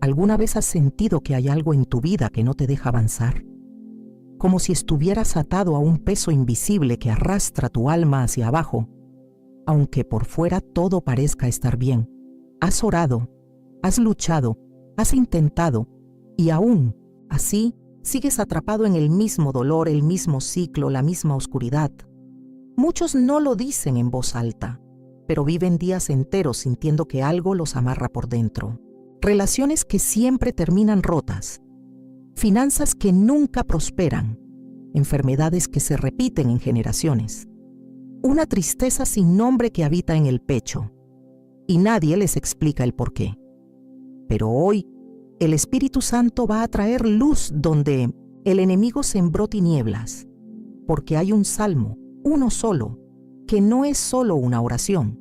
¿Alguna vez has sentido que hay algo en tu vida que no te deja avanzar? Como si estuvieras atado a un peso invisible que arrastra tu alma hacia abajo, aunque por fuera todo parezca estar bien. Has orado, has luchado, has intentado, y aún así sigues atrapado en el mismo dolor, el mismo ciclo, la misma oscuridad. Muchos no lo dicen en voz alta, pero viven días enteros sintiendo que algo los amarra por dentro. Relaciones que siempre terminan rotas, finanzas que nunca prosperan, enfermedades que se repiten en generaciones, una tristeza sin nombre que habita en el pecho, y nadie les explica el porqué. Pero hoy, el Espíritu Santo va a traer luz donde el enemigo sembró tinieblas, porque hay un salmo, uno solo, que no es solo una oración,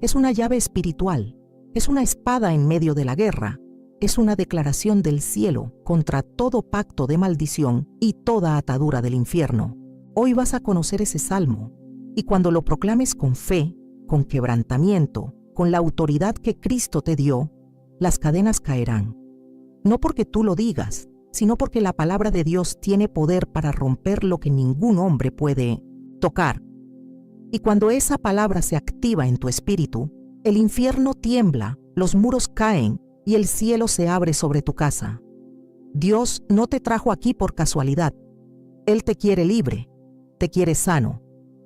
es una llave espiritual, es una espada en medio de la guerra, es una declaración del cielo contra todo pacto de maldición y toda atadura del infierno. Hoy vas a conocer ese salmo, y cuando lo proclames con fe, con quebrantamiento, con la autoridad que Cristo te dio, las cadenas caerán. No porque tú lo digas, sino porque la palabra de Dios tiene poder para romper lo que ningún hombre puede tocar. Y cuando esa palabra se activa en tu espíritu, el infierno tiembla, los muros caen y el cielo se abre sobre tu casa. Dios no te trajo aquí por casualidad. Él te quiere libre, te quiere sano,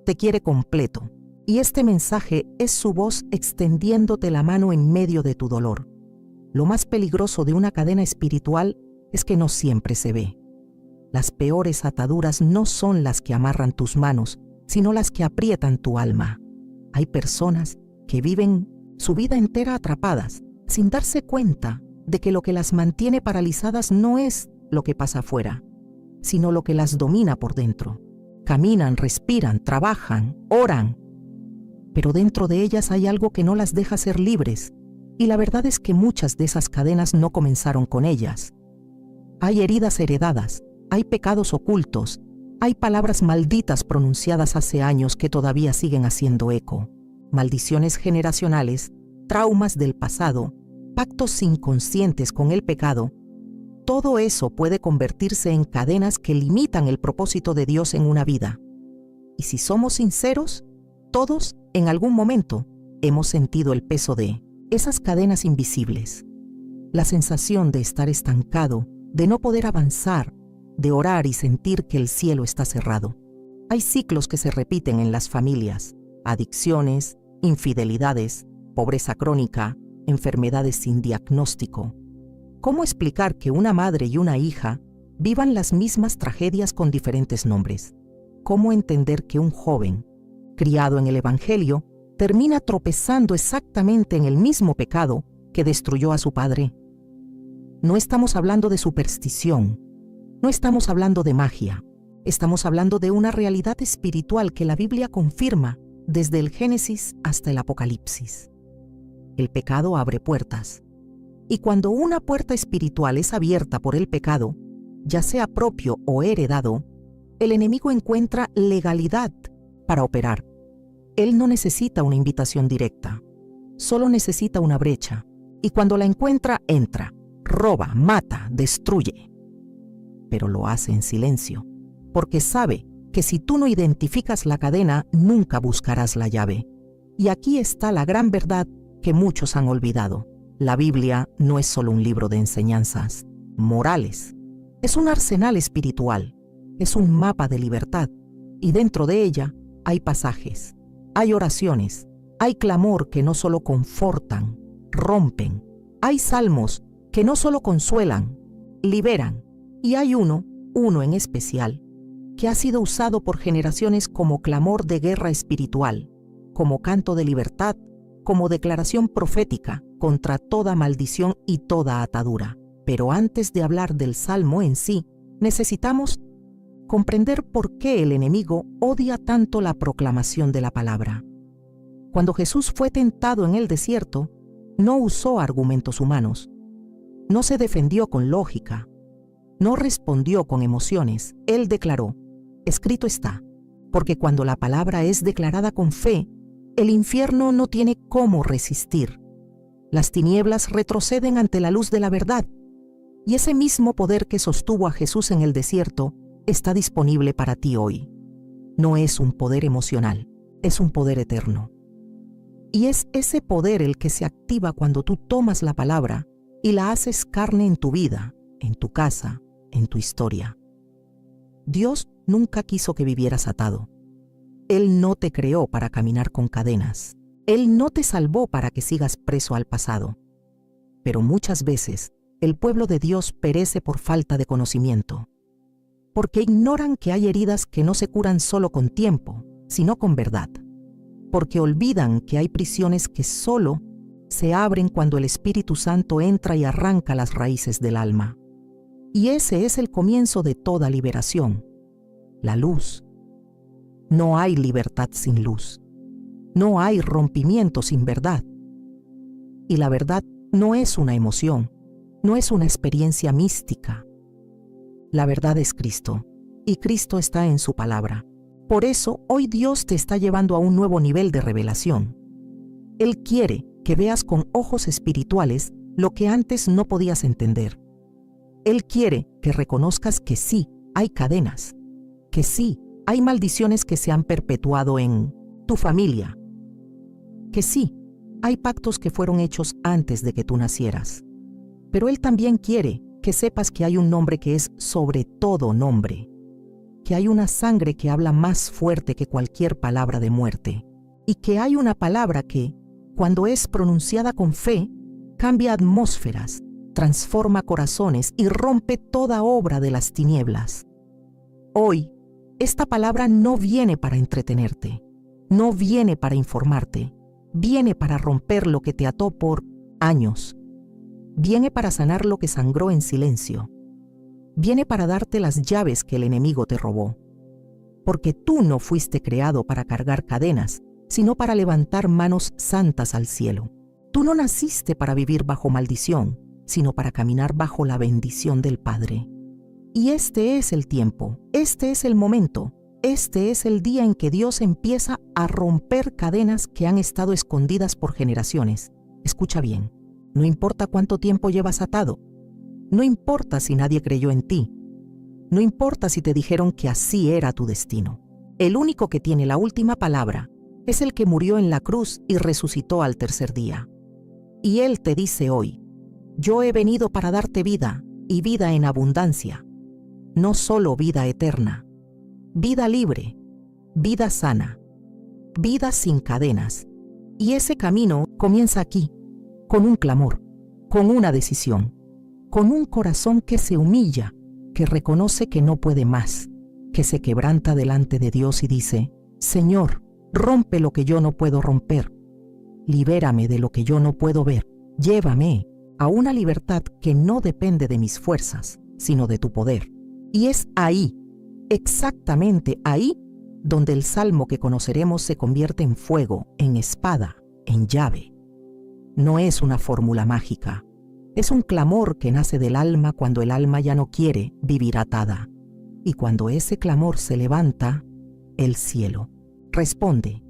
te quiere completo. Y este mensaje es su voz extendiéndote la mano en medio de tu dolor. Lo más peligroso de una cadena espiritual es que no siempre se ve. Las peores ataduras no son las que amarran tus manos, sino las que aprietan tu alma. Hay personas que viven su vida entera atrapadas, sin darse cuenta de que lo que las mantiene paralizadas no es lo que pasa afuera, sino lo que las domina por dentro. Caminan, respiran, trabajan, oran, pero dentro de ellas hay algo que no las deja ser libres, y la verdad es que muchas de esas cadenas no comenzaron con ellas. Hay heridas heredadas, hay pecados ocultos, hay palabras malditas pronunciadas hace años que todavía siguen haciendo eco, maldiciones generacionales, traumas del pasado, pactos inconscientes con el pecado. Todo eso puede convertirse en cadenas que limitan el propósito de Dios en una vida. Y si somos sinceros, todos en algún momento hemos sentido el peso de esas cadenas invisibles. La sensación de estar estancado, de no poder avanzar, de orar y sentir que el cielo está cerrado. Hay ciclos que se repiten en las familias: adicciones, infidelidades, pobreza crónica, enfermedades sin diagnóstico. ¿Cómo explicar que una madre y una hija vivan las mismas tragedias con diferentes nombres? ¿Cómo entender que un joven, criado en el Evangelio, termina tropezando exactamente en el mismo pecado que destruyó a su padre? No estamos hablando de superstición, no estamos hablando de magia, estamos hablando de una realidad espiritual que la Biblia confirma desde el Génesis hasta el Apocalipsis. El pecado abre puertas, y cuando una puerta espiritual es abierta por el pecado, ya sea propio o heredado, el enemigo encuentra legalidad para operar. Él no necesita una invitación directa, solo necesita una brecha, y cuando la encuentra, entra, roba, mata, destruye. Pero lo hace en silencio, porque sabe que si tú no identificas la cadena, nunca buscarás la llave. Y aquí está la gran verdad que muchos han olvidado. La Biblia no es solo un libro de enseñanzas morales, es un arsenal espiritual, es un mapa de libertad, y dentro de ella hay pasajes, hay oraciones, hay clamor que no solo confortan, rompen, hay salmos que no solo consuelan, liberan, y hay uno en especial, que ha sido usado por generaciones como clamor de guerra espiritual, como canto de libertad, como declaración profética contra toda maldición y toda atadura. Pero antes de hablar del salmo en sí, necesitamos comprender por qué el enemigo odia tanto la proclamación de la palabra. Cuando Jesús fue tentado en el desierto, no usó argumentos humanos, no se defendió con lógica, no respondió con emociones. Él declaró: escrito está, porque cuando la palabra es declarada con fe, el infierno no tiene cómo resistir. Las tinieblas retroceden ante la luz de la verdad. Y ese mismo poder que sostuvo a Jesús en el desierto está disponible para ti hoy. No es un poder emocional, es un poder eterno. Y es ese poder el que se activa cuando tú tomas la palabra y la haces carne en tu vida, en tu casa, en tu historia. Dios nunca quiso que vivieras atado. Él no te creó para caminar con cadenas. Él no te salvó para que sigas preso al pasado. Pero muchas veces el pueblo de Dios perece por falta de conocimiento, porque ignoran que hay heridas que no se curan solo con tiempo, sino con verdad, porque olvidan que hay prisiones que solo se abren cuando el Espíritu Santo entra y arranca las raíces del alma. Y ese es el comienzo de toda liberación, la luz. No hay libertad sin luz. No hay rompimiento sin verdad. Y la verdad no es una emoción, no es una experiencia mística. La verdad es Cristo, y Cristo está en su palabra. Por eso, hoy Dios te está llevando a un nuevo nivel de revelación. Él quiere que veas con ojos espirituales lo que antes no podías entender. Él quiere que reconozcas que sí, hay cadenas, que sí, hay maldiciones que se han perpetuado en tu familia, que sí, hay pactos que fueron hechos antes de que tú nacieras. Pero Él también quiere que sepas que hay un nombre que es sobre todo nombre, que hay una sangre que habla más fuerte que cualquier palabra de muerte, y que hay una palabra que, cuando es pronunciada con fe, cambia atmósferas, transforma corazones y rompe toda obra de las tinieblas. Hoy, esta palabra no viene para entretenerte, no viene para informarte, viene para romper lo que te ató por años. Viene para sanar lo que sangró en silencio. Viene para darte las llaves que el enemigo te robó. Porque tú no fuiste creado para cargar cadenas, sino para levantar manos santas al cielo. Tú no naciste para vivir bajo maldición, sino para caminar bajo la bendición del Padre. Y este es el tiempo, este es el momento, este es el día en que Dios empieza a romper cadenas que han estado escondidas por generaciones. Escucha bien. No importa cuánto tiempo llevas atado. No importa si nadie creyó en ti. No importa si te dijeron que así era tu destino. El único que tiene la última palabra es el que murió en la cruz y resucitó al tercer día. Y Él te dice hoy, yo he venido para darte vida y vida en abundancia. No solo vida eterna, vida libre, vida sana, vida sin cadenas. Y ese camino comienza aquí, con un clamor, con una decisión, con un corazón que se humilla, que reconoce que no puede más, que se quebranta delante de Dios y dice, Señor, rompe lo que yo no puedo romper, libérame de lo que yo no puedo ver, llévame a una libertad que no depende de mis fuerzas, sino de tu poder. Y es ahí, exactamente ahí, donde el salmo que conoceremos se convierte en fuego, en espada, en llave. No es una fórmula mágica, es un clamor que nace del alma cuando el alma ya no quiere vivir atada. Y cuando ese clamor se levanta, el cielo responde.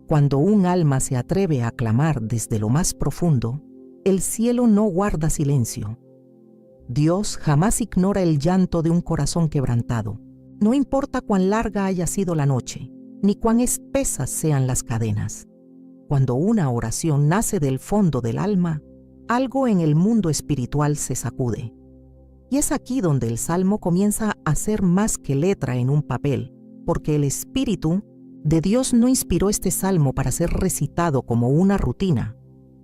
Cuando un alma se atreve a clamar desde lo más profundo, el cielo no guarda silencio. Dios jamás ignora el llanto de un corazón quebrantado. No importa cuán larga haya sido la noche, ni cuán espesas sean las cadenas. Cuando una oración nace del fondo del alma, algo en el mundo espiritual se sacude. Y es aquí donde el salmo comienza a ser más que letra en un papel, porque el Espíritu de Dios no inspiró este salmo para ser recitado como una rutina,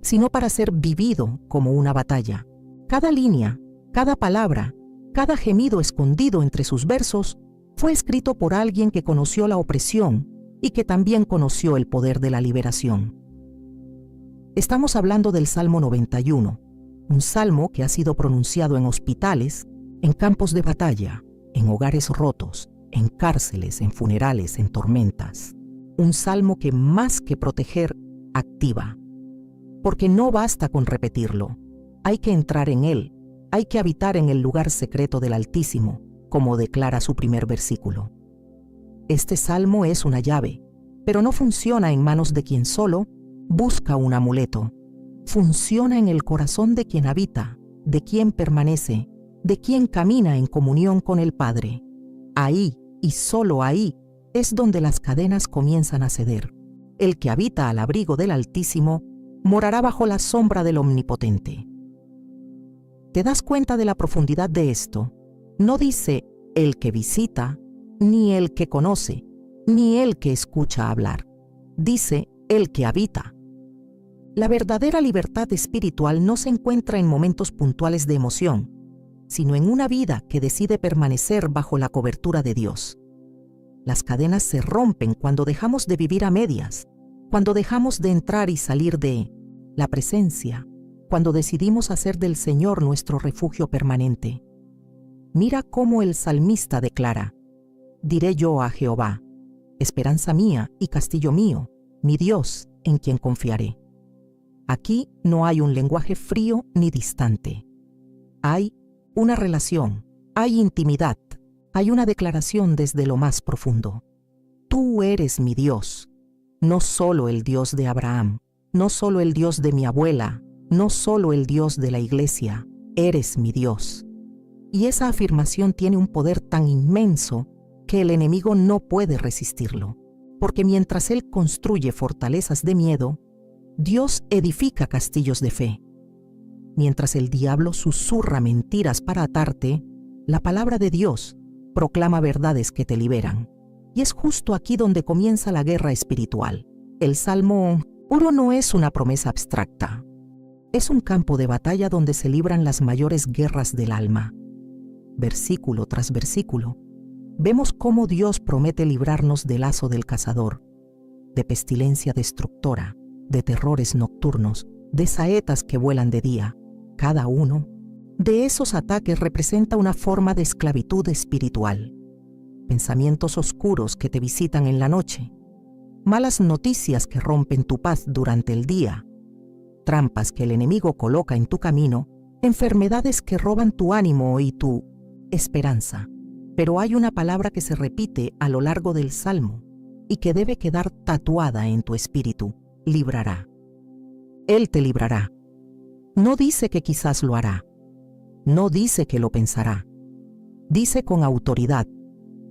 sino para ser vivido como una batalla. Cada línea, cada palabra, cada gemido escondido entre sus versos fue escrito por alguien que conoció la opresión y que también conoció el poder de la liberación. Estamos hablando del Salmo 91, un salmo que ha sido pronunciado en hospitales, en campos de batalla, en hogares rotos, en cárceles, en funerales, en tormentas. Un salmo que más que proteger, activa. Porque no basta con repetirlo, hay que entrar en él, hay que habitar en el lugar secreto del Altísimo, como declara su primer versículo. Este salmo es una llave, pero no funciona en manos de quien solo busca un amuleto. funciona en el corazón de quien habita, de quien permanece, de quien camina en comunión con el Padre. Ahí, y solo ahí, es donde las cadenas comienzan a ceder. El que habita al abrigo del Altísimo morará bajo la sombra del Omnipotente. ¿Te das cuenta de la profundidad de esto? No dice el que visita, ni el que conoce, ni el que escucha hablar. Dice el que habita. La verdadera libertad espiritual no se encuentra en momentos puntuales de emoción, sino en una vida que decide permanecer bajo la cobertura de Dios. Las cadenas se rompen cuando dejamos de vivir a medias, cuando dejamos de entrar y salir de la presencia, cuando decidimos hacer del Señor nuestro refugio permanente. Mira cómo el salmista declara: diré yo a Jehová, esperanza mía y castillo mío, mi Dios, en quien confiaré. Aquí no hay un lenguaje frío ni distante. Hay una relación, hay intimidad, hay una declaración desde lo más profundo. Tú eres mi Dios, no solo el Dios de Abraham, no solo el Dios de mi abuela, no solo el Dios de la iglesia, eres mi Dios. Y esa afirmación tiene un poder tan inmenso que el enemigo no puede resistirlo, porque mientras él construye fortalezas de miedo, Dios edifica castillos de fe. Mientras el diablo susurra mentiras para atarte, la palabra de Dios proclama verdades que te liberan. Y es justo aquí donde comienza la guerra espiritual. El Salmo 1 no es una promesa abstracta. Es un campo de batalla donde se libran las mayores guerras del alma. Versículo tras versículo, vemos cómo Dios promete librarnos del lazo del cazador, de pestilencia destructora, de terrores nocturnos, de saetas que vuelan de día. Cada uno de esos ataques representa una forma de esclavitud espiritual. Pensamientos oscuros que te visitan en la noche, malas noticias que rompen tu paz durante el día, trampas que el enemigo coloca en tu camino, enfermedades que roban tu ánimo y tu esperanza. Pero hay una palabra que se repite a lo largo del Salmo y que debe quedar tatuada en tu espíritu: librará. Él te librará. No dice que quizás lo hará. No dice que lo pensará. Dice con autoridad: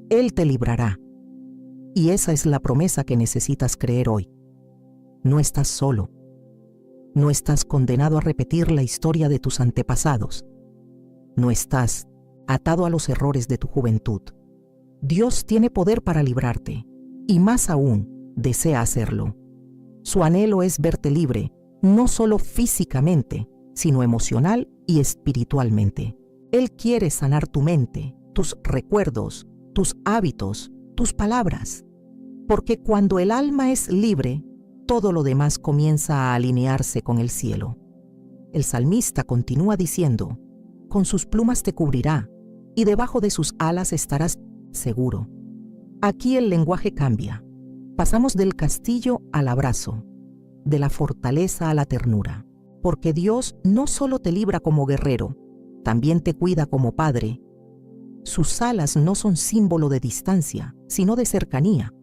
Él te librará. Y esa es la promesa que necesitas creer hoy. No estás solo. No estás condenado a repetir la historia de tus antepasados. No estás atado a los errores de tu juventud. Dios tiene poder para librarte, y más aún, desea hacerlo. Su anhelo es verte libre, no solo físicamente, sino emocional y espiritualmente. Él quiere sanar tu mente, tus recuerdos, tus hábitos, tus palabras. Porque cuando el alma es libre, todo lo demás comienza a alinearse con el cielo. El salmista continúa diciendo: con sus plumas te cubrirá, y debajo de sus alas estarás seguro. Aquí el lenguaje cambia. Pasamos del castillo al abrazo, de la fortaleza a la ternura, porque Dios no solo te libra como guerrero, también te cuida como padre. Sus alas no son símbolo de distancia, sino de cercanía.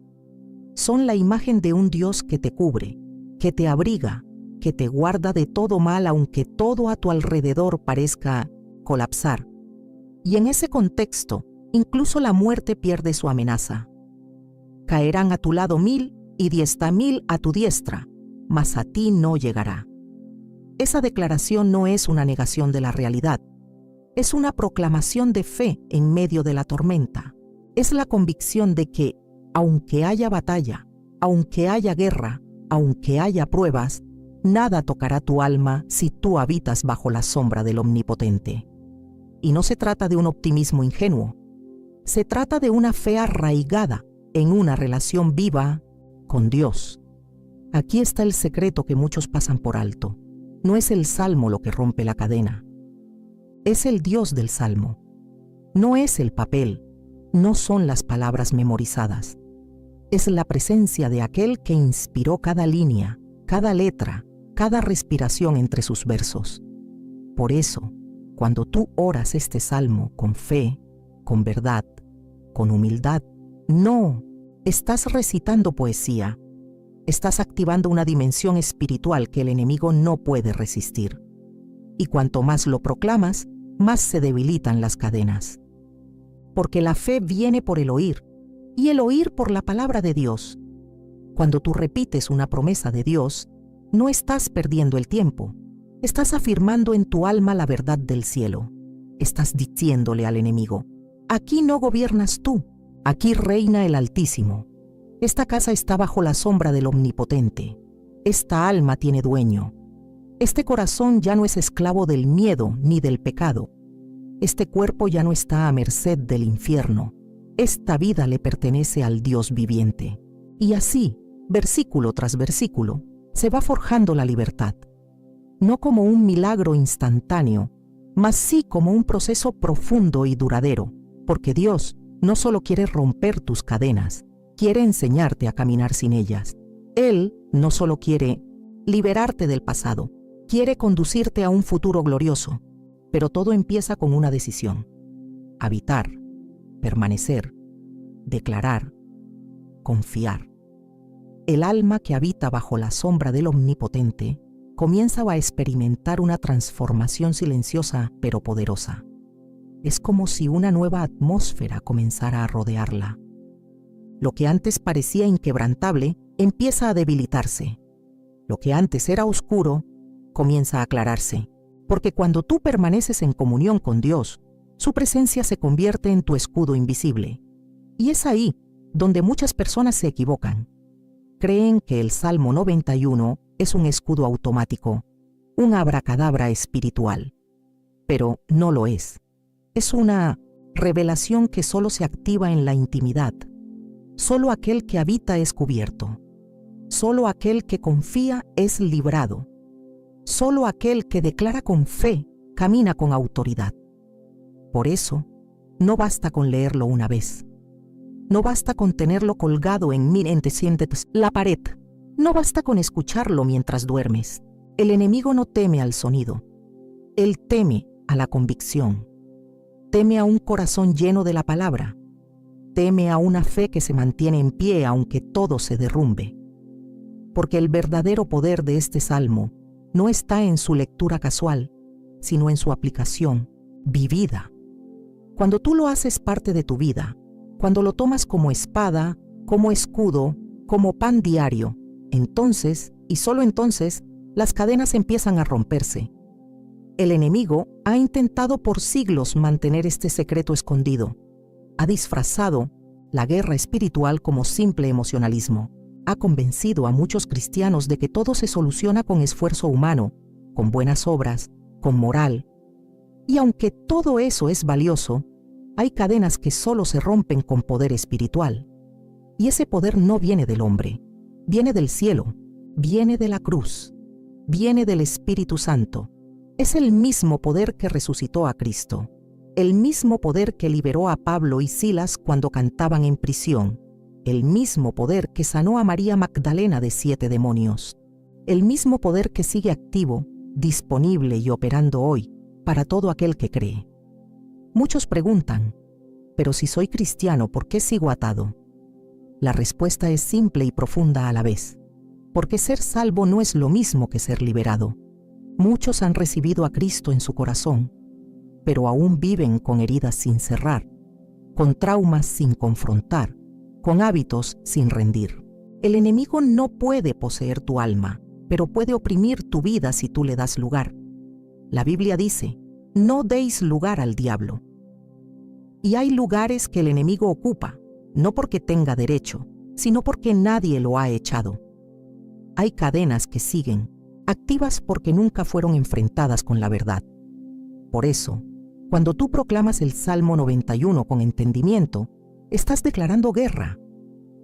Son la imagen de un Dios que te cubre, que te abriga, que te guarda de todo mal aunque todo a tu alrededor parezca colapsar. Y en ese contexto, incluso la muerte pierde su amenaza. Caerán a tu lado 1000 y 10.000 a tu diestra, mas a ti no llegará. Esa declaración no es una negación de la realidad, es una proclamación de fe en medio de la tormenta. Es la convicción de que, aunque haya batalla, aunque haya guerra, aunque haya pruebas, nada tocará tu alma si tú habitas bajo la sombra del Omnipotente. Y no se trata de un optimismo ingenuo, se trata de una fe arraigada en una relación viva con Dios. Aquí está el secreto que muchos pasan por alto. No es el salmo lo que rompe la cadena, es el Dios del salmo. No es el papel, no son las palabras memorizadas. Es la presencia de aquel que inspiró cada línea, cada letra, cada respiración entre sus versos. Por eso, cuando tú oras este salmo con fe, con verdad, con humildad, no estás recitando poesía, estás activando una dimensión espiritual que el enemigo no puede resistir. Y cuanto más lo proclamas, más se debilitan las cadenas. Porque la fe viene por el oír, y el oír por la palabra de Dios. Cuando tú repites una promesa de Dios, no estás perdiendo el tiempo. Estás afirmando en tu alma la verdad del cielo. Estás diciéndole al enemigo: aquí no gobiernas tú, aquí reina el Altísimo. Esta casa está bajo la sombra del Omnipotente. Esta alma tiene dueño. Este corazón ya no es esclavo del miedo ni del pecado. Este cuerpo ya no está a merced del infierno. Esta vida le pertenece al Dios viviente. Y así, versículo tras versículo, se va forjando la libertad. No como un milagro instantáneo, mas sí como un proceso profundo y duradero, porque Dios no solo quiere romper tus cadenas, quiere enseñarte a caminar sin ellas. Él no solo quiere liberarte del pasado, quiere conducirte a un futuro glorioso, pero todo empieza con una decisión: habitar, permanecer, declarar, confiar. El alma que habita bajo la sombra del Omnipotente comienza a experimentar una transformación silenciosa pero poderosa. Es como si una nueva atmósfera comenzara a rodearla. Lo que antes parecía inquebrantable empieza a debilitarse. Lo que antes era oscuro comienza a aclararse, porque cuando tú permaneces en comunión con Dios, su presencia se convierte en tu escudo invisible. Y es ahí donde muchas personas se equivocan. Creen que el Salmo 91 es un escudo automático, un abracadabra espiritual. Pero no lo es. Es una revelación que solo se activa en la intimidad. Solo aquel que habita es cubierto. Solo aquel que confía es librado. Solo aquel que declara con fe camina con autoridad. Por eso, no basta con leerlo una vez. No basta con tenerlo colgado en la pared. No basta con escucharlo mientras duermes. El enemigo no teme al sonido. Él teme a la convicción. Teme a un corazón lleno de la palabra. Teme a una fe que se mantiene en pie aunque todo se derrumbe. Porque el verdadero poder de este salmo no está en su lectura casual, sino en su aplicación vivida. Cuando tú lo haces parte de tu vida, cuando lo tomas como espada, como escudo, como pan diario, entonces, y solo entonces, las cadenas empiezan a romperse. El enemigo ha intentado por siglos mantener este secreto escondido. Ha disfrazado la guerra espiritual como simple emocionalismo. Ha convencido a muchos cristianos de que todo se soluciona con esfuerzo humano, con buenas obras, con moral. Y aunque todo eso es valioso, hay cadenas que solo se rompen con poder espiritual. Y ese poder no viene del hombre, viene del cielo, viene de la cruz, viene del Espíritu Santo. Es el mismo poder que resucitó a Cristo, el mismo poder que liberó a Pablo y Silas cuando cantaban en prisión, el mismo poder que sanó a María Magdalena de 7 demonios, el mismo poder que sigue activo, disponible y operando hoy para todo aquel que cree. Muchos preguntan: pero si soy cristiano, ¿por qué sigo atado? La respuesta es simple y profunda a la vez, porque ser salvo no es lo mismo que ser liberado. Muchos han recibido a Cristo en su corazón, pero aún viven con heridas sin cerrar, con traumas sin confrontar, con hábitos sin rendir. El enemigo no puede poseer tu alma, pero puede oprimir tu vida si tú le das lugar. La Biblia dice: no deis lugar al diablo. Y hay lugares que el enemigo ocupa, no porque tenga derecho, sino porque nadie lo ha echado. Hay cadenas que siguen, activas porque nunca fueron enfrentadas con la verdad. Por eso, cuando tú proclamas el Salmo 91 con entendimiento, estás declarando guerra.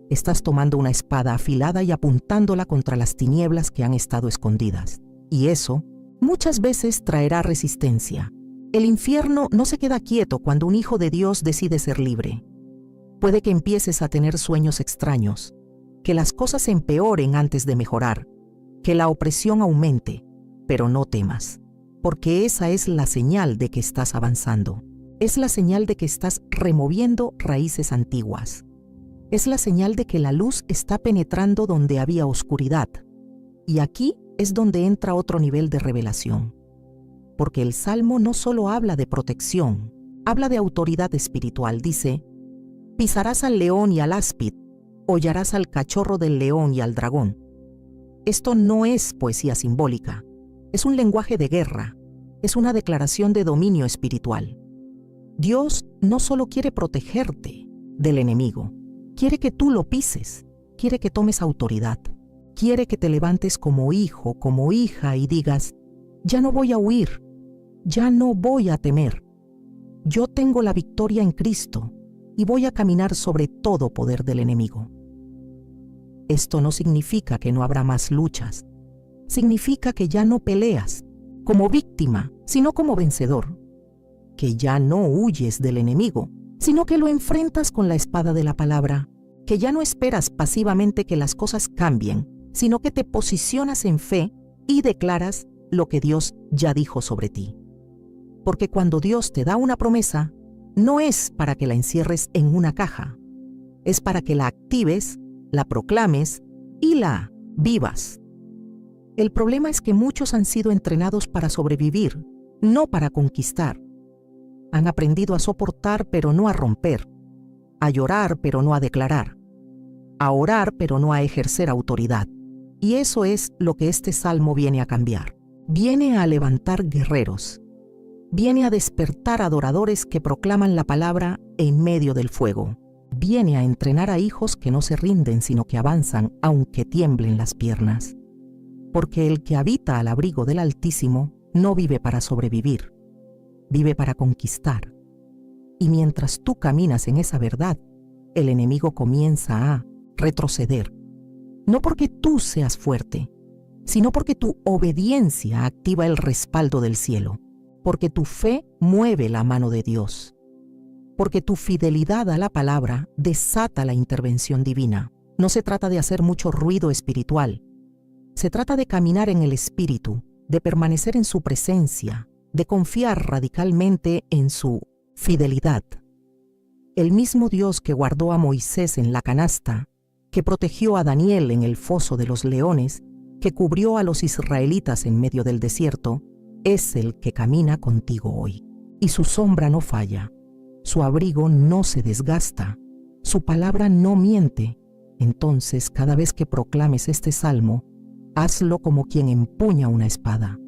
Estás tomando una espada afilada y apuntándola contra las tinieblas que han estado escondidas. Y eso muchas veces traerá resistencia. El infierno no se queda quieto cuando un hijo de Dios decide ser libre. Puede que empieces a tener sueños extraños, que las cosas empeoren antes de mejorar, que la opresión aumente, pero no temas, porque esa es la señal de que estás avanzando. Es la señal de que estás removiendo raíces antiguas. Es la señal de que la luz está penetrando donde había oscuridad. Y aquí es donde entra otro nivel de revelación. Porque el Salmo no solo habla de protección, habla de autoridad espiritual. Dice: pisarás al león y al áspid, hollarás al cachorro del león y al dragón. Esto no es poesía simbólica, es un lenguaje de guerra, es una declaración de dominio espiritual. Dios no solo quiere protegerte del enemigo, quiere que tú lo pises, quiere que tomes autoridad, quiere que te levantes como hijo, como hija y digas: ya no voy a huir, ya no voy a temer. Yo tengo la victoria en Cristo y voy a caminar sobre todo poder del enemigo. Esto no significa que no habrá más luchas. Significa que ya no peleas como víctima, sino como vencedor. Que ya no huyes del enemigo, sino que lo enfrentas con la espada de la palabra. Que ya no esperas pasivamente que las cosas cambien, sino que te posicionas en fe y declaras lo que Dios ya dijo sobre ti. Porque cuando Dios te da una promesa, no es para que la encierres en una caja, es para que la actives, la proclames y la vivas. El problema es que muchos han sido entrenados para sobrevivir, no para conquistar. Han aprendido a soportar pero no a romper, a llorar pero no a declarar, a orar pero no a ejercer autoridad. Y eso es lo que este salmo viene a cambiar. Viene a levantar guerreros. Viene a despertar adoradores que proclaman la palabra en medio del fuego. Viene a entrenar a hijos que no se rinden sino que avanzan aunque tiemblen las piernas. Porque el que habita al abrigo del Altísimo no vive para sobrevivir, vive para conquistar. Y mientras tú caminas en esa verdad, el enemigo comienza a retroceder. No porque tú seas fuerte, sino porque tu obediencia activa el respaldo del cielo. Porque tu fe mueve la mano de Dios. Porque tu fidelidad a la palabra desata la intervención divina. No se trata de hacer mucho ruido espiritual. Se trata de caminar en el Espíritu, de permanecer en su presencia, de confiar radicalmente en su fidelidad. El mismo Dios que guardó a Moisés en la canasta, que protegió a Daniel en el foso de los leones, que cubrió a los israelitas en medio del desierto, es el que camina contigo hoy. Y su sombra no falla, su abrigo no se desgasta, su palabra no miente. Entonces, cada vez que proclames este salmo, hazlo como quien empuña una espada.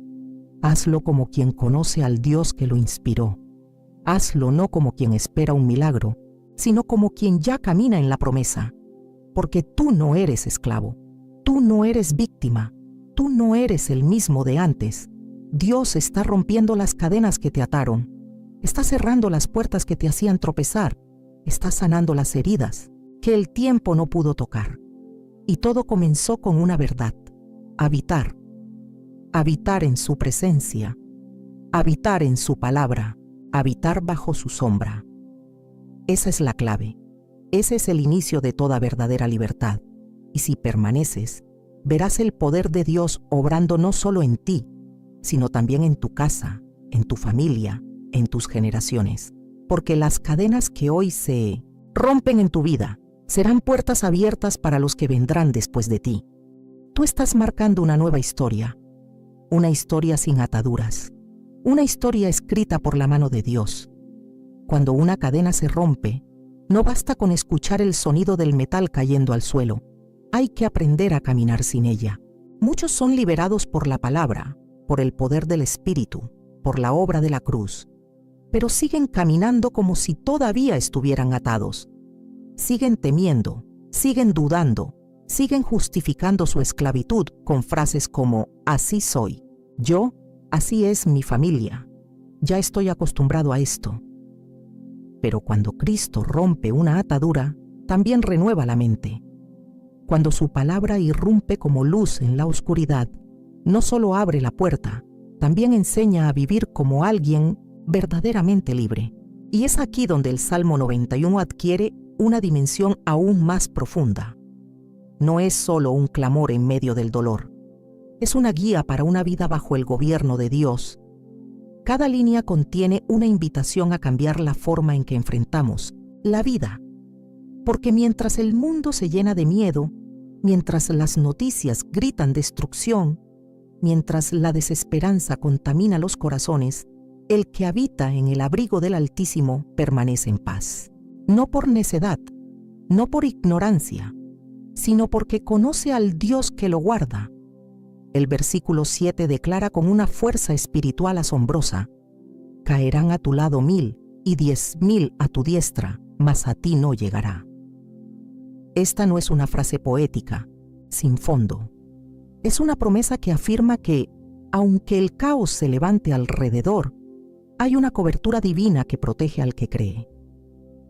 Hazlo como quien conoce al Dios que lo inspiró. Hazlo no como quien espera un milagro, sino como quien ya camina en la promesa. Porque tú no eres esclavo, tú no eres víctima, tú no eres el mismo de antes. Dios está rompiendo las cadenas que te ataron, está cerrando las puertas que te hacían tropezar, está sanando las heridas que el tiempo no pudo tocar. Y todo comenzó con una verdad: habitar. Habitar en su presencia, habitar en su palabra, habitar bajo su sombra. Esa es la clave, ese es el inicio de toda verdadera libertad. Y si permaneces, verás el poder de Dios obrando no solo en ti, sino también en tu casa, en tu familia, en tus generaciones. Porque las cadenas que hoy se rompen en tu vida serán puertas abiertas para los que vendrán después de ti. Tú estás marcando una nueva historia, una historia sin ataduras, una historia escrita por la mano de Dios. Cuando una cadena se rompe, no basta con escuchar el sonido del metal cayendo al suelo. Hay que aprender a caminar sin ella. Muchos son liberados por la palabra, por el poder del Espíritu, por la obra de la cruz, pero siguen caminando como si todavía estuvieran atados. Siguen temiendo, siguen dudando, siguen justificando su esclavitud con frases como: así soy, yo, así es mi familia, ya estoy acostumbrado a esto. Pero cuando Cristo rompe una atadura, también renueva la mente. Cuando su palabra irrumpe como luz en la oscuridad, no solo abre la puerta, también enseña a vivir como alguien verdaderamente libre. Y es aquí donde el Salmo 91 adquiere una dimensión aún más profunda. No es solo un clamor en medio del dolor, es una guía para una vida bajo el gobierno de Dios. Cada línea contiene una invitación a cambiar la forma en que enfrentamos la vida. Porque mientras el mundo se llena de miedo, mientras las noticias gritan destrucción, mientras la desesperanza contamina los corazones, el que habita en el abrigo del Altísimo permanece en paz. No por necedad, no por ignorancia, sino porque conoce al Dios que lo guarda. El versículo 7 declara con una fuerza espiritual asombrosa: caerán a tu lado 1000 y 10.000 a tu diestra, mas a ti no llegará. Esta no es una frase poética, sin fondo. Es una promesa que afirma que, aunque el caos se levante alrededor, hay una cobertura divina que protege al que cree.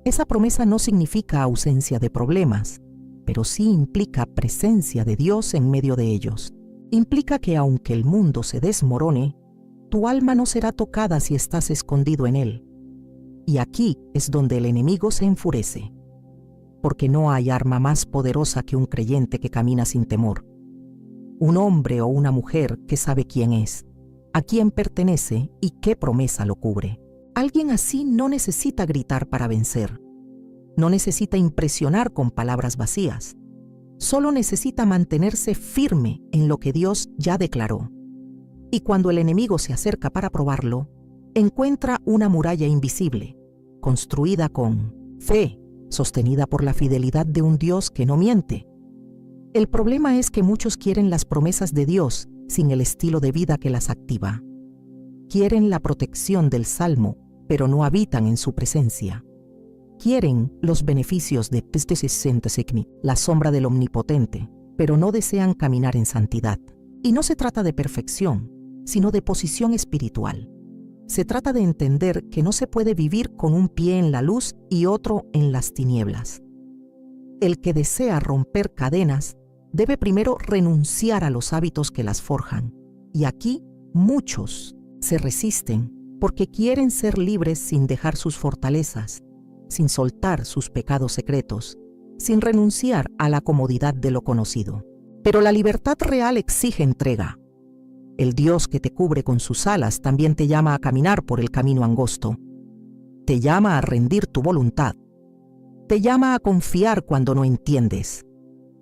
Esa promesa no significa ausencia de problemas, pero sí implica presencia de Dios en medio de ellos. Implica que aunque el mundo se desmorone, tu alma no será tocada si estás escondido en él. Y aquí es donde el enemigo se enfurece, porque no hay arma más poderosa que un creyente que camina sin temor. Un hombre o una mujer que sabe quién es, a quién pertenece y qué promesa lo cubre. Alguien así no necesita gritar para vencer. No necesita impresionar con palabras vacías. Solo necesita mantenerse firme en lo que Dios ya declaró. Y cuando el enemigo se acerca para probarlo, encuentra una muralla invisible, construida con fe, sostenida por la fidelidad de un Dios que no miente. El problema es que muchos quieren las promesas de Dios sin el estilo de vida que las activa. Quieren la protección del Salmo, pero no habitan en su presencia. Quieren los beneficios de la sombra del Omnipotente, pero no desean caminar en santidad. Y no se trata de perfección, sino de posición espiritual. Se trata de entender que no se puede vivir con un pie en la luz y otro en las tinieblas. El que desea romper cadenas debe primero renunciar a los hábitos que las forjan. Y aquí muchos se resisten porque quieren ser libres sin dejar sus fortalezas, sin soltar sus pecados secretos, sin renunciar a la comodidad de lo conocido. Pero la libertad real exige entrega. El Dios que te cubre con sus alas también te llama a caminar por el camino angosto. Te llama a rendir tu voluntad. Te llama a confiar cuando no entiendes.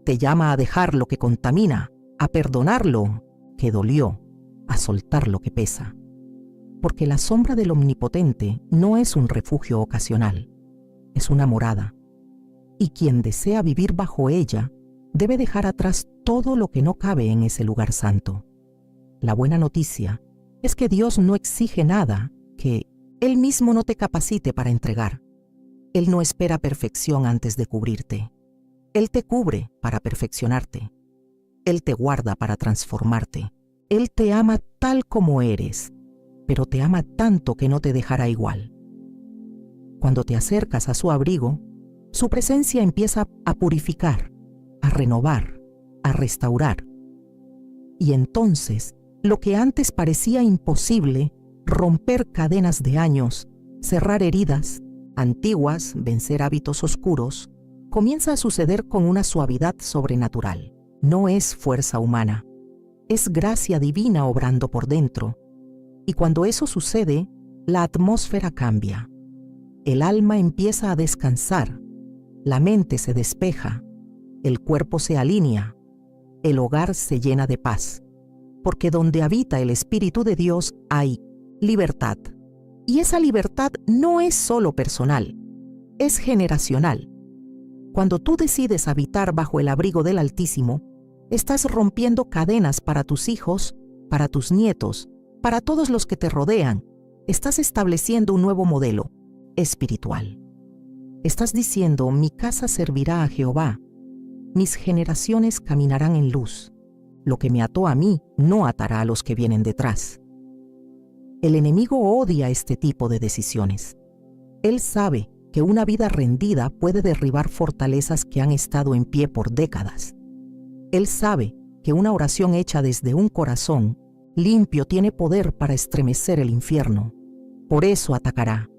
Te llama a dejar lo que contamina, a perdonar lo que dolió, a soltar lo que pesa. Porque la sombra del Omnipotente no es un refugio ocasional, es una morada. Y quien desea vivir bajo ella debe dejar atrás todo lo que no cabe en ese lugar santo. La buena noticia es que Dios no exige nada que Él mismo no te capacite para entregar. Él no espera perfección antes de cubrirte. Él te cubre para perfeccionarte. Él te guarda para transformarte. Él te ama tal como eres, pero te ama tanto que no te dejará igual. Cuando te acercas a su abrigo, su presencia empieza a purificar, a renovar, a restaurar. Y entonces, lo que antes parecía imposible, romper cadenas de años, cerrar heridas antiguas, vencer hábitos oscuros, comienza a suceder con una suavidad sobrenatural. No es fuerza humana, es gracia divina obrando por dentro. Y cuando eso sucede, la atmósfera cambia. El alma empieza a descansar, la mente se despeja, el cuerpo se alinea, el hogar se llena de paz. Porque donde habita el Espíritu de Dios hay libertad. Y esa libertad no es solo personal, es generacional. Cuando tú decides habitar bajo el abrigo del Altísimo, estás rompiendo cadenas para tus hijos, para tus nietos, para todos los que te rodean. Estás estableciendo un nuevo modelo espiritual. Estás diciendo: mi casa servirá a Jehová, mis generaciones caminarán en luz. Lo que me ató a mí no atará a los que vienen detrás. El enemigo odia este tipo de decisiones. Él sabe que una vida rendida puede derribar fortalezas que han estado en pie por décadas. Él sabe que una oración hecha desde un corazón limpio tiene poder para estremecer el infierno. Por eso atacará.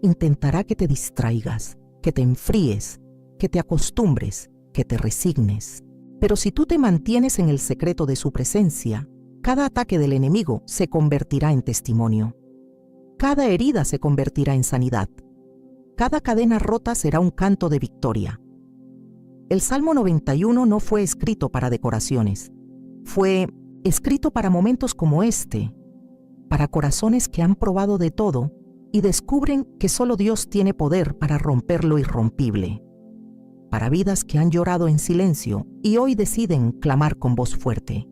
Intentará que te distraigas, que te enfríes, que te acostumbres, que te resignes. Pero si tú te mantienes en el secreto de su presencia, cada ataque del enemigo se convertirá en testimonio. Cada herida se convertirá en sanidad. Cada cadena rota será un canto de victoria. El Salmo 91 no fue escrito para decoraciones. Fue escrito para momentos como este, para corazones que han probado de todo y descubren que solo Dios tiene poder para romper lo irrompible. Para vidas que han llorado en silencio y hoy deciden clamar con voz fuerte.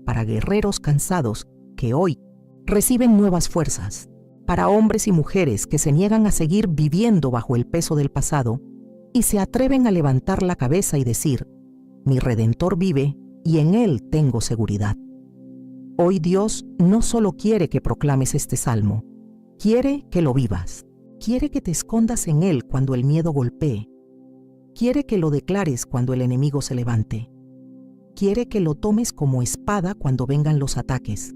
Para guerreros cansados que hoy reciben nuevas fuerzas. Para hombres y mujeres que se niegan a seguir viviendo bajo el peso del pasado y se atreven a levantar la cabeza y decir: mi Redentor vive y en Él tengo seguridad. Hoy Dios no solo quiere que proclames este salmo, quiere que lo vivas. Quiere que te escondas en Él cuando el miedo golpee. Quiere que lo declares cuando el enemigo se levante. Quiere que lo tomes como espada cuando vengan los ataques.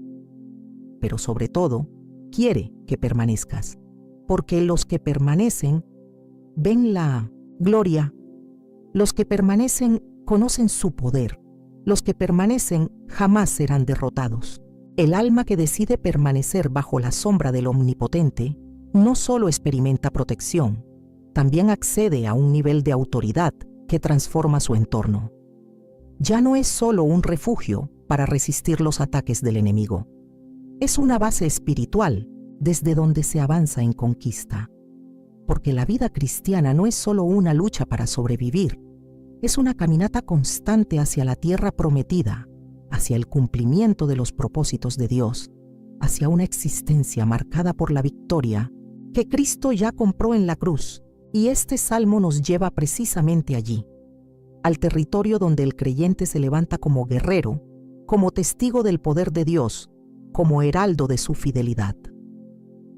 Pero sobre todo, quiere que permanezcas, porque los que permanecen ven la gloria. Los que permanecen conocen su poder. Los que permanecen jamás serán derrotados. El alma que decide permanecer bajo la sombra del Omnipotente no solo experimenta protección, también accede a un nivel de autoridad que transforma su entorno. Ya no es solo un refugio para resistir los ataques del enemigo. Es una base espiritual desde donde se avanza en conquista. Porque la vida cristiana no es solo una lucha para sobrevivir, es una caminata constante hacia la tierra prometida, hacia el cumplimiento de los propósitos de Dios, hacia una existencia marcada por la victoria que Cristo ya compró en la cruz, y este salmo nos lleva precisamente allí, al territorio donde el creyente se levanta como guerrero, como testigo del poder de Dios, como heraldo de su fidelidad.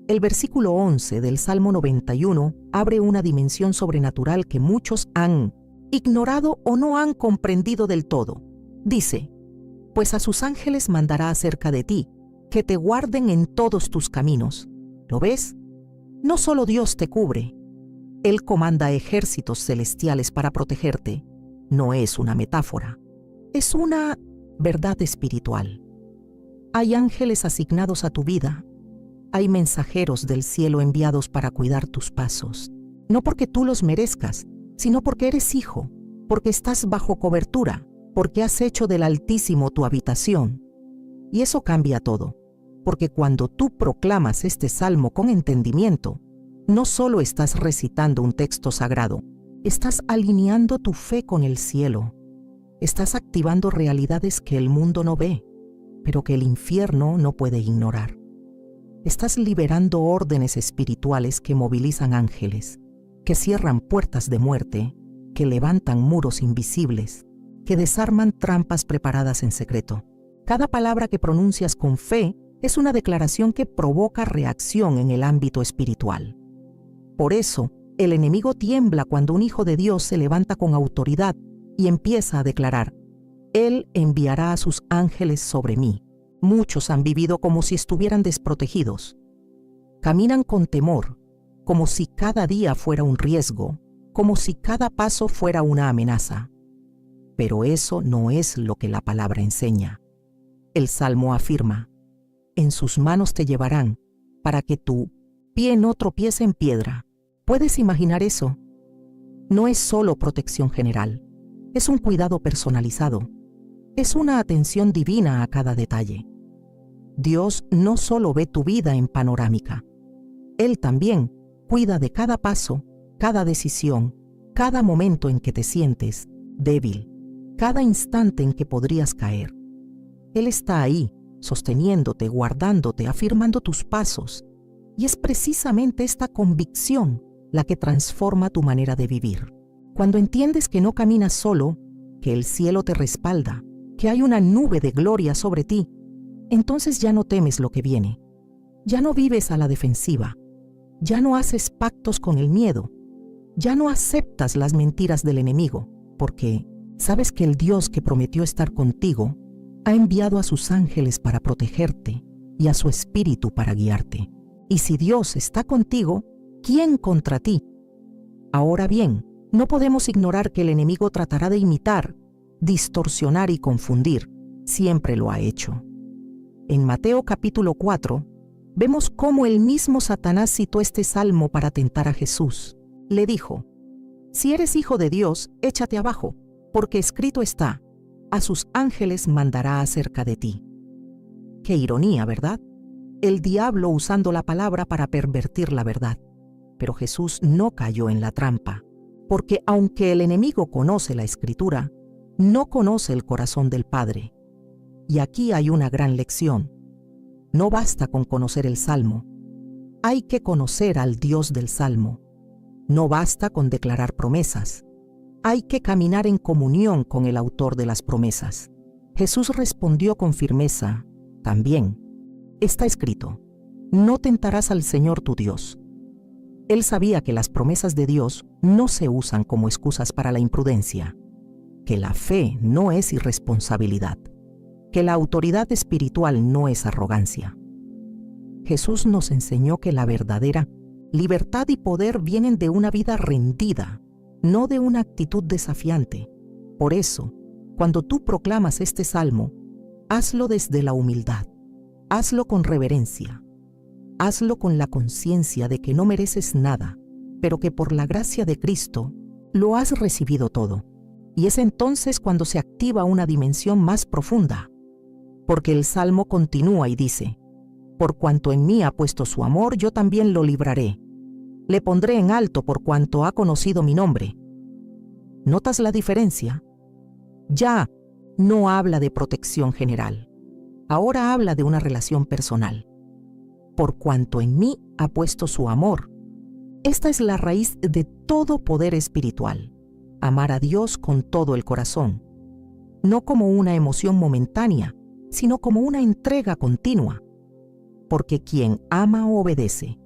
El versículo 11 del Salmo 91 abre una dimensión sobrenatural que muchos han ignorado o no han comprendido del todo. Dice: pues a sus ángeles mandará acerca de ti, que te guarden en todos tus caminos. ¿Lo ves? No solo Dios te cubre, Él comanda ejércitos celestiales para protegerte. No es una metáfora, es una verdad espiritual. Hay ángeles asignados a tu vida. Hay mensajeros del cielo enviados para cuidar tus pasos, no porque tú los merezcas, sino porque eres hijo, porque estás bajo cobertura, porque has hecho del Altísimo tu habitación. Y eso cambia todo, porque cuando tú proclamas este salmo con entendimiento, no solo estás recitando un texto sagrado, estás alineando tu fe con el cielo. Estás activando realidades que el mundo no ve, pero que el infierno no puede ignorar. Estás liberando órdenes espirituales que movilizan ángeles, que cierran puertas de muerte, que levantan muros invisibles, que desarman trampas preparadas en secreto. Cada palabra que pronuncias con fe es una declaración que provoca reacción en el ámbito espiritual. Por eso, el enemigo tiembla cuando un hijo de Dios se levanta con autoridad y empieza a declarar: Él enviará a sus ángeles sobre mí. Muchos han vivido como si estuvieran desprotegidos. Caminan con temor, como si cada día fuera un riesgo, como si cada paso fuera una amenaza. Pero eso no es lo que la palabra enseña. El Salmo afirma: en sus manos te llevarán, para que tu pie no tropiece en piedra. ¿Puedes imaginar eso? No es solo protección general, es un cuidado personalizado, es una atención divina a cada detalle. Dios no solo ve tu vida en panorámica, Él también cuida de cada paso, cada decisión, cada momento en que te sientes débil, cada instante en que podrías caer. Él está ahí, sosteniéndote, guardándote, afirmando tus pasos. Y es precisamente esta convicción la que transforma tu manera de vivir. Cuando entiendes que no caminas solo, que el cielo te respalda, que hay una nube de gloria sobre ti, entonces ya no temes lo que viene. Ya no vives a la defensiva. Ya no haces pactos con el miedo. Ya no aceptas las mentiras del enemigo, porque sabes que el Dios que prometió estar contigo ha enviado a sus ángeles para protegerte y a su espíritu para guiarte. Y si Dios está contigo, ¿quién contra ti? Ahora bien, no podemos ignorar que el enemigo tratará de imitar, distorsionar y confundir. Siempre lo ha hecho. En Mateo capítulo 4, vemos cómo el mismo Satanás citó este salmo para tentar a Jesús. Le dijo: Si eres hijo de Dios, échate abajo, porque escrito está, a sus ángeles mandará acerca de ti. Qué ironía, ¿verdad? El diablo usando la palabra para pervertir la verdad. Pero Jesús no cayó en la trampa, porque aunque el enemigo conoce la Escritura, no conoce el corazón del Padre. Y aquí hay una gran lección. No basta con conocer el Salmo. Hay que conocer al Dios del Salmo. No basta con declarar promesas. Hay que caminar en comunión con el autor de las promesas. Jesús respondió con firmeza, también, está escrito, no tentarás al Señor tu Dios. Él sabía que las promesas de Dios no se usan como excusas para la imprudencia, que la fe no es irresponsabilidad, que la autoridad espiritual no es arrogancia. Jesús nos enseñó que la verdadera libertad y poder vienen de una vida rendida, no de una actitud desafiante. Por eso, cuando tú proclamas este salmo, hazlo desde la humildad, hazlo con reverencia, hazlo con la conciencia de que no mereces nada, pero que por la gracia de Cristo lo has recibido todo. Y es entonces cuando se activa una dimensión más profunda, porque el salmo continúa y dice, por cuanto en mí ha puesto su amor, yo también lo libraré. Le pondré en alto por cuanto ha conocido mi nombre. ¿Notas la diferencia? Ya no habla de protección general. Ahora habla de una relación personal. Por cuanto en mí ha puesto su amor. Esta es la raíz de todo poder espiritual. Amar a Dios con todo el corazón. No como una emoción momentánea, sino como una entrega continua. Porque quien ama obedece,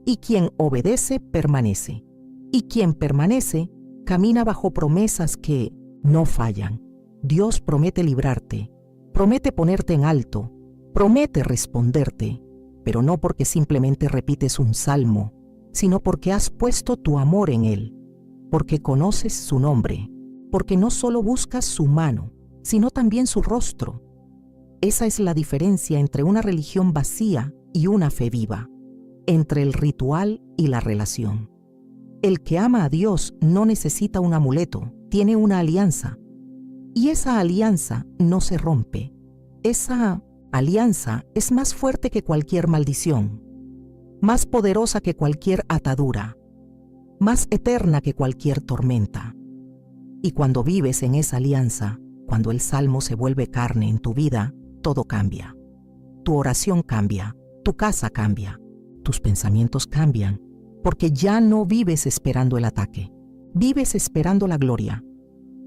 y quien obedece permanece, y quien permanece camina bajo promesas que no fallan. Dios promete librarte, promete ponerte en alto, promete responderte, pero no porque simplemente repites un salmo, sino porque has puesto tu amor en Él, porque conoces su nombre, porque no solo buscas su mano, sino también su rostro. Esa es la diferencia entre una religión vacía y una fe viva, entre el ritual y la relación. El que ama a Dios no necesita un amuleto, tiene una alianza. Y esa alianza no se rompe. Esa alianza es más fuerte que cualquier maldición, más poderosa que cualquier atadura, más eterna que cualquier tormenta. Y cuando vives en esa alianza, cuando el salmo se vuelve carne en tu vida, todo cambia. Tu oración cambia, tu casa cambia, tus pensamientos cambian, porque ya no vives esperando el ataque, vives esperando la gloria.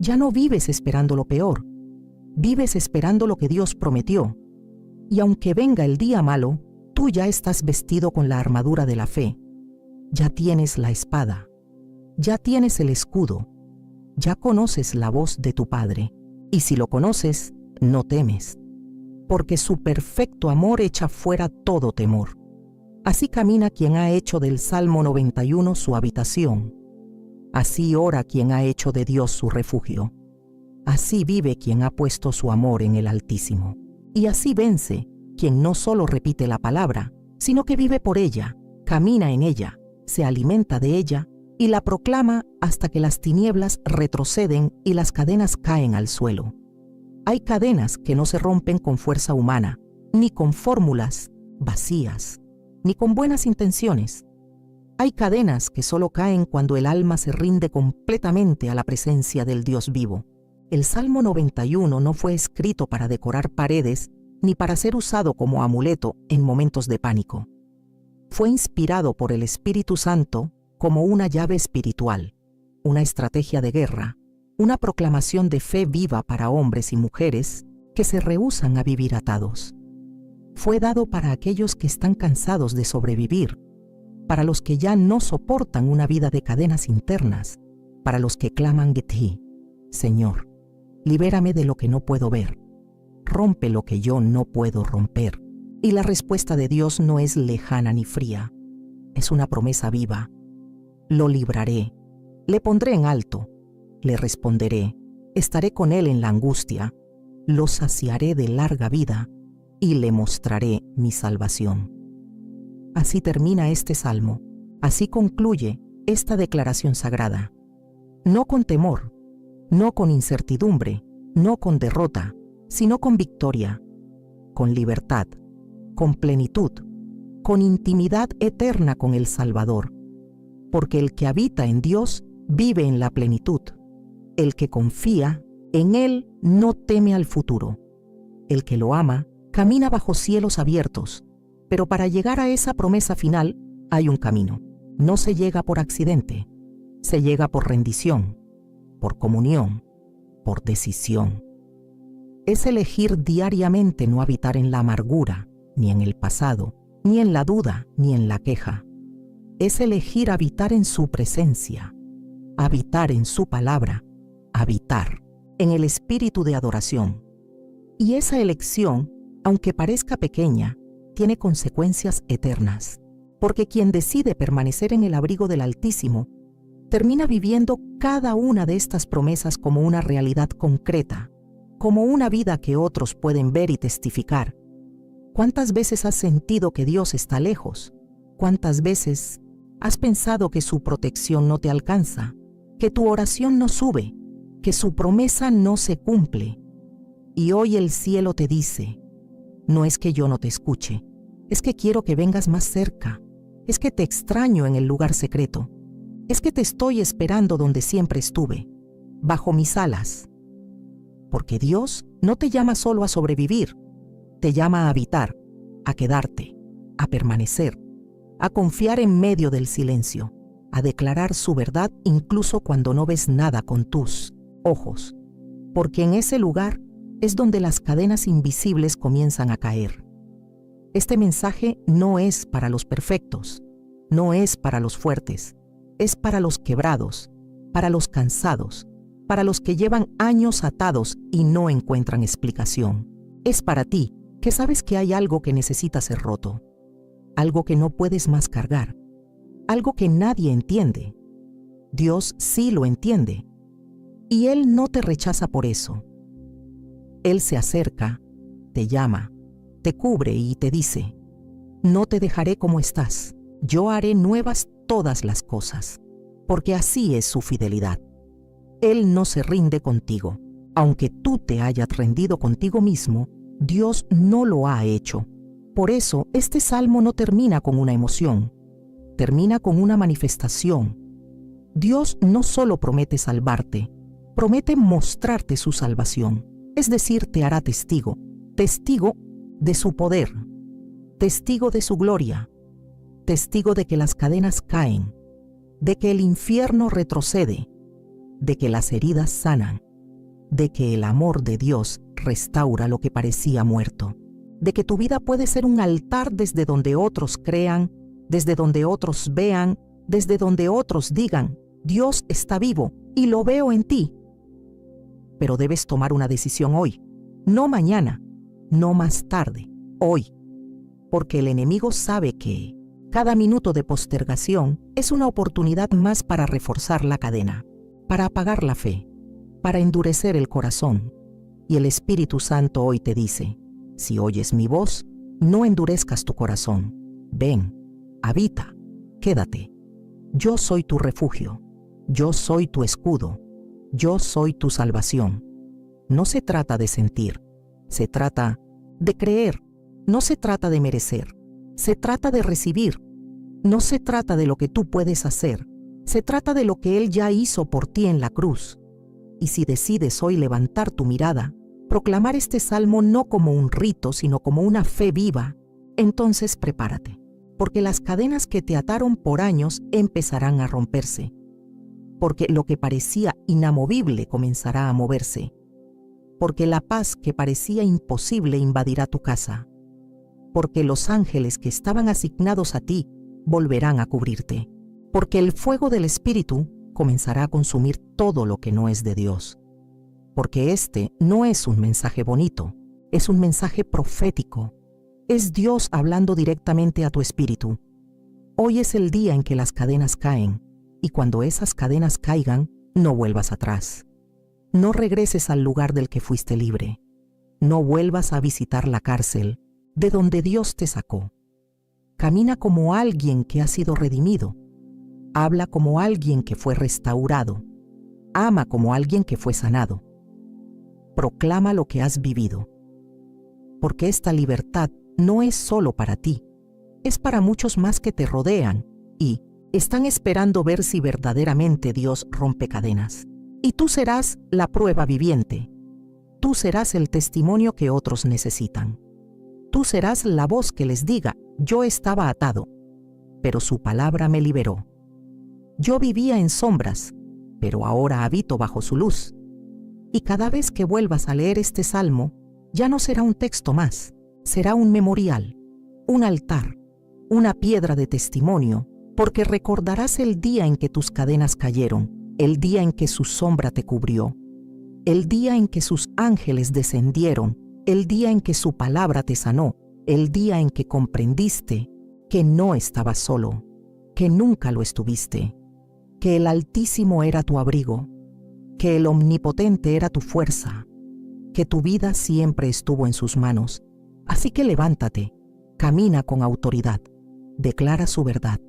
Ya no vives esperando lo peor, vives esperando lo que Dios prometió. Y aunque venga el día malo, tú ya estás vestido con la armadura de la fe. Ya tienes la espada, ya tienes el escudo, ya conoces la voz de tu Padre. Y si lo conoces, no temes, porque su perfecto amor echa fuera todo temor. Así camina quien ha hecho del Salmo 91 su habitación. Así ora quien ha hecho de Dios su refugio. Así vive quien ha puesto su amor en el Altísimo. Y así vence quien no solo repite la palabra, sino que vive por ella, camina en ella, se alimenta de ella y la proclama hasta que las tinieblas retroceden y las cadenas caen al suelo. Hay cadenas que no se rompen con fuerza humana, ni con fórmulas vacías, ni con buenas intenciones. Hay cadenas que solo caen cuando el alma se rinde completamente a la presencia del Dios vivo. El Salmo 91 no fue escrito para decorar paredes ni para ser usado como amuleto en momentos de pánico. Fue inspirado por el Espíritu Santo como una llave espiritual, una estrategia de guerra, una proclamación de fe viva para hombres y mujeres que se rehúsan a vivir atados. Fue dado para aquellos que están cansados de sobrevivir, para los que ya no soportan una vida de cadenas internas, para los que claman de ti, Señor, libérame de lo que no puedo ver, rompe lo que yo no puedo romper. Y la respuesta de Dios no es lejana ni fría, es una promesa viva. Lo libraré, le pondré en alto, le responderé, estaré con él en la angustia, lo saciaré de larga vida y le mostraré mi salvación. Así termina este salmo, así concluye esta declaración sagrada. no con temor, no con incertidumbre, no con derrota, sino con victoria, con libertad, con plenitud, con intimidad eterna con el Salvador. Porque el que habita en Dios vive en la plenitud. El que confía en Él no teme al futuro. El que lo ama camina bajo cielos abiertos, pero para llegar a esa promesa final hay un camino. No se llega por accidente, se llega por rendición, por comunión, por decisión. Es elegir diariamente no habitar en la amargura, ni en el pasado, ni en la duda, ni en la queja. Es elegir habitar en su presencia, habitar en su palabra, habitar en el espíritu de adoración. Y esa elección, aunque parezca pequeña, tiene consecuencias eternas, porque quien decide permanecer en el abrigo del Altísimo termina viviendo cada una de estas promesas como una realidad concreta, como una vida que otros pueden ver y testificar. ¿Cuántas veces has sentido que Dios está lejos? ¿Cuántas veces has pensado que su protección no te alcanza, que tu oración no sube, que su promesa no se cumple? Y hoy el cielo te dice, no es que yo no te escuche, es que quiero que vengas más cerca, es que te extraño en el lugar secreto, es que te estoy esperando donde siempre estuve, bajo mis alas. Porque Dios no te llama solo a sobrevivir, te llama a habitar, a quedarte, a permanecer, a confiar en medio del silencio, a declarar su verdad incluso cuando no ves nada con tus ojos, porque en ese lugar es donde las cadenas invisibles comienzan a caer. Este mensaje no es para los perfectos, no es para los fuertes, es para los quebrados, para los cansados, para los que llevan años atados y no encuentran explicación. Es para ti, que sabes que hay algo que necesita ser roto, algo que no puedes más cargar, algo que nadie entiende. Dios sí lo entiende, y Él no te rechaza por eso. Él se acerca, te llama, te cubre y te dice, no te dejaré como estás, yo haré nuevas todas las cosas, porque así es su fidelidad. Él no se rinde contigo. Aunque tú te hayas rendido contigo mismo, Dios no lo ha hecho. Por eso, este salmo no termina con una emoción, termina con una manifestación. Dios no solo promete salvarte, promete mostrarte su salvación. Es decir, te hará testigo, testigo de su poder, testigo de su gloria, testigo de que las cadenas caen, de que el infierno retrocede, de que las heridas sanan, de que el amor de Dios restaura lo que parecía muerto, de que tu vida puede ser un altar desde donde otros crean, desde donde otros vean, desde donde otros digan, Dios está vivo y lo veo en ti. Pero debes tomar una decisión hoy, no mañana, no más tarde, hoy, porque el enemigo sabe que cada minuto de postergación es una oportunidad más para reforzar la cadena, para apagar la fe, para endurecer el corazón. Y el Espíritu Santo hoy te dice, si oyes mi voz, no endurezcas tu corazón. Ven, habita, quédate. Yo soy tu refugio, yo soy tu escudo, yo soy tu salvación. No se trata de sentir, se trata de creer. No se trata de merecer, se trata de recibir. No se trata de lo que tú puedes hacer, se trata de lo que Él ya hizo por ti en la cruz. Y si decides hoy levantar tu mirada, proclamar este salmo no como un rito, sino como una fe viva, entonces prepárate, porque las cadenas que te ataron por años empezarán a romperse, porque lo que parecía inamovible comenzará a moverse, porque la paz que parecía imposible invadirá tu casa, porque los ángeles que estaban asignados a ti volverán a cubrirte, porque el fuego del Espíritu comenzará a consumir todo lo que no es de Dios, porque este no es un mensaje bonito, es un mensaje profético, es Dios hablando directamente a tu espíritu. Hoy es el día en que las cadenas caen, y cuando esas cadenas caigan, no vuelvas atrás. No regreses al lugar del que fuiste libre. No vuelvas a visitar la cárcel de donde Dios te sacó. Camina como alguien que ha sido redimido. Habla como alguien que fue restaurado. Ama como alguien que fue sanado. Proclama lo que has vivido. Porque esta libertad no es solo para ti, es para muchos más que te rodean y están esperando ver si verdaderamente Dios rompe cadenas. Y tú serás la prueba viviente. Tú serás el testimonio que otros necesitan. Tú serás la voz que les diga, yo estaba atado, pero su palabra me liberó. Yo vivía en sombras, pero ahora habito bajo su luz. Y cada vez que vuelvas a leer este salmo, ya no será un texto más, será un memorial, un altar, una piedra de testimonio, porque recordarás el día en que tus cadenas cayeron, el día en que su sombra te cubrió, el día en que sus ángeles descendieron, el día en que su palabra te sanó, el día en que comprendiste que no estabas solo, que nunca lo estuviste, que el Altísimo era tu abrigo, que el Omnipotente era tu fuerza, que tu vida siempre estuvo en sus manos. Así que levántate, camina con autoridad, declara su verdad,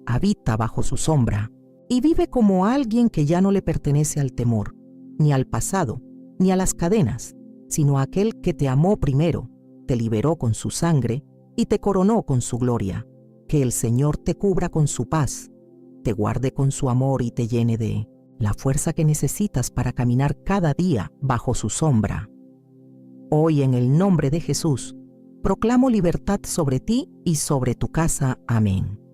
habita bajo su sombra y vive como alguien que ya no le pertenece al temor, ni al pasado, ni a las cadenas, sino a aquel que te amó primero, te liberó con su sangre y te coronó con su gloria. Que el Señor te cubra con su paz, te guarde con su amor y te llene de la fuerza que necesitas para caminar cada día bajo su sombra. Hoy, en el nombre de Jesús, proclamo libertad sobre ti y sobre tu casa. Amén.